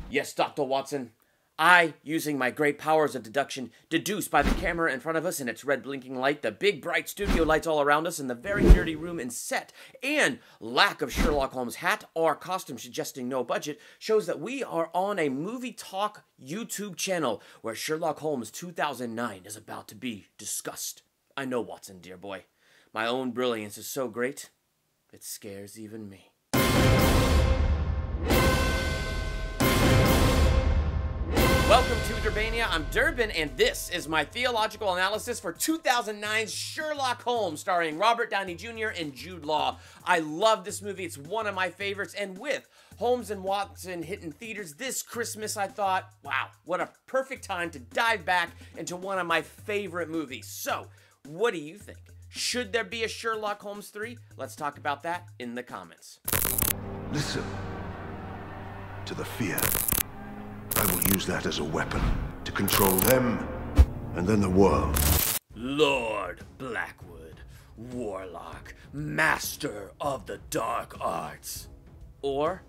Yes, Dr. Watson. I, using my great powers of deduction, deduce by the camera in front of us and its red blinking light, the big bright studio lights all around us, and the very dirty room and set, and lack of Sherlock Holmes hat or costume suggesting no budget, shows that we are on a movie talk YouTube channel where Sherlock Holmes 2009 is about to be discussed. I know, Watson, dear boy. My own brilliance is so great, it scares even me. Welcome to Durbania. I'm Durbin, and this is my theological analysis for 2009's Sherlock Holmes, starring Robert Downey Jr. and Jude Law. I love this movie. It's one of my favorites, and with Holmes and Watson hitting theaters this Christmas, I thought, wow, what a perfect time to dive back into one of my favorite movies. So, what do you think? Should there be a Sherlock Holmes 3? Let's talk about that in the comments. Listen to the fear. I will use that as a weapon to control them and then the world. Lord Blackwood, warlock, master of the dark arts. Or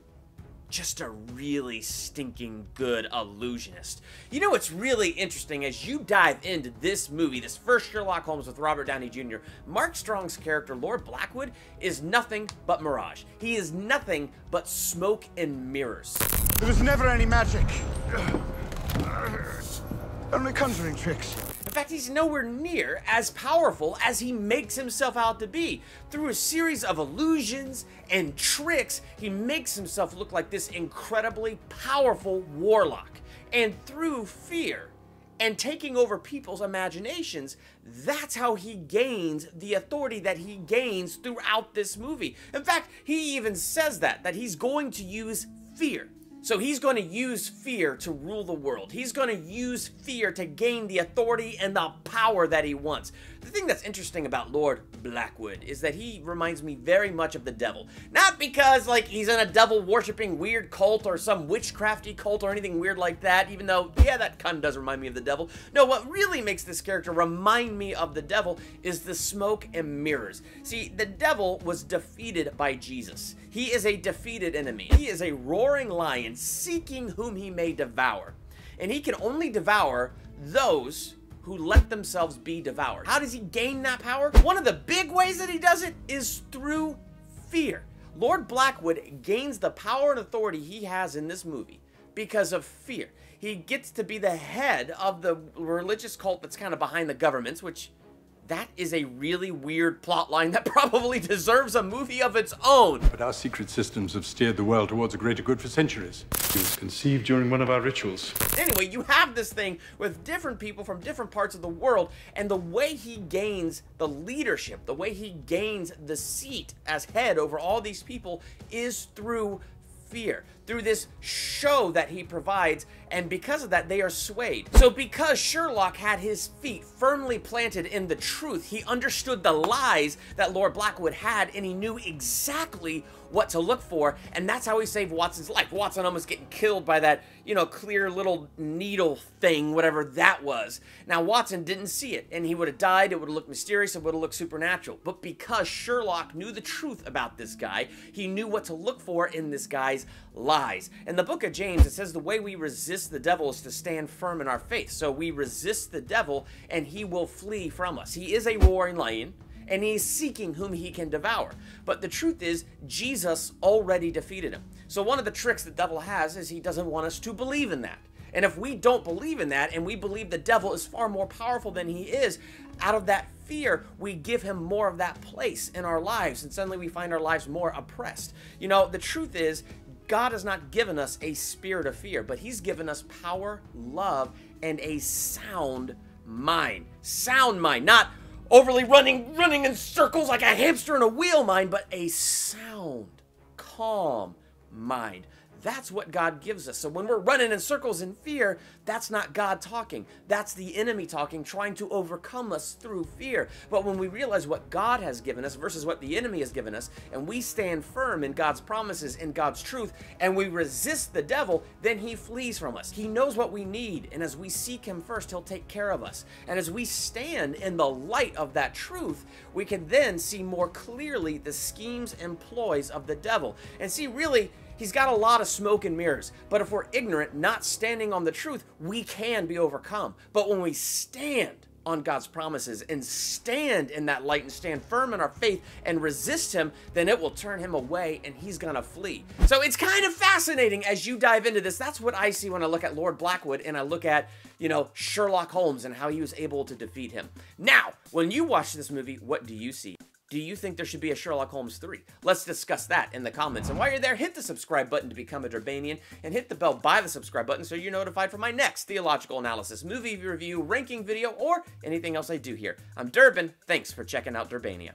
just a really stinking good illusionist. You know what's really interesting as you dive into this movie, this first Sherlock Holmes with Robert Downey Jr., Mark Strong's character, Lord Blackwood, is nothing but mirage. He is nothing but smoke and mirrors. There was never any magic. Only conjuring tricks. In fact, he's nowhere near as powerful as he makes himself out to be. Through a series of illusions and tricks, he makes himself look like this incredibly powerful warlock. And through fear and taking over people's imaginations, that's how he gains the authority that he gains throughout this movie. In fact, he even says that he's going to use fear. So he's going to use fear to rule the world. He's going to use fear to gain the authority and the power that he wants. The thing that's interesting about Lord Blackwood is that he reminds me very much of the devil. Not because, like, he's in a devil-worshipping weird cult or some witchcrafty cult or anything weird like that, even though, yeah, that kind of does remind me of the devil. No, what really makes this character remind me of the devil is the smoke and mirrors. See, the devil was defeated by Jesus. He is a defeated enemy. He is a roaring lion seeking whom he may devour. And he can only devour those who let themselves be devoured. How does he gain that power? One of the big ways that he does it is through fear. Lord Blackwood gains the power and authority he has in this movie because of fear. He gets to be the head of the religious cult that's kind of behind the governments, which that is a really weird plot line that probably deserves a movie of its own. But our secret systems have steered the world towards a greater good for centuries. It was conceived during one of our rituals. Anyway, you have this thing with different people from different parts of the world, and the way he gains the leadership, the way he gains the seat as head over all these people is through fear, through this show that he provides, and because of that, they are swayed. So because Sherlock had his feet firmly planted in the truth, he understood the lies that Lord Blackwood had, and he knew exactly what to look for, and that's how he saved Watson's life. Watson almost getting killed by that, clear little needle thing, whatever that was. Now, Watson didn't see it, and he would have died. It would have looked mysterious. It would have looked supernatural. But because Sherlock knew the truth about this guy, he knew what to look for in this guy's lies. In the book of James, it says the way we resist the devil is to stand firm in our faith. So we resist the devil, and he will flee from us. He is a roaring lion, and he's seeking whom he can devour. But the truth is, Jesus already defeated him. So one of the tricks the devil has is he doesn't want us to believe in that. And if we don't believe in that, and we believe the devil is far more powerful than he is, out of that fear, we give him more of that place in our lives, and suddenly we find our lives more oppressed. The truth is, God has not given us a spirit of fear, but he's given us power, love, and a sound mind. Sound mind, not overly running in circles like a hamster in a wheel mind, but a sound, calm mind. That's what God gives us. So when we're running in circles in fear, that's not God talking. That's the enemy talking, trying to overcome us through fear. But when we realize what God has given us versus what the enemy has given us, and we stand firm in God's promises, in God's truth, and we resist the devil, then he flees from us. He knows what we need, and as we seek him first, he'll take care of us. And as we stand in the light of that truth, we can then see more clearly the schemes and ploys of the devil. And see, really, He's got a lot of smoke and mirrors, but if we're ignorant, not standing on the truth, we can be overcome. But when we stand on God's promises and stand in that light and stand firm in our faith and resist him, then it will turn him away and he's gonna flee. So it's kind of fascinating as you dive into this. That's what I see when I look at Lord Blackwood and I look at, you know, Sherlock Holmes and how he was able to defeat him. Now, when you watch this movie, what do you see? Do you think there should be a Sherlock Holmes 3? Let's discuss that in the comments. And while you're there, hit the subscribe button to become a Durbanian and hit the bell by the subscribe button so you're notified for my next theological analysis, movie review, ranking video, or anything else I do here. I'm Durbin. Thanks for checking out Durbania.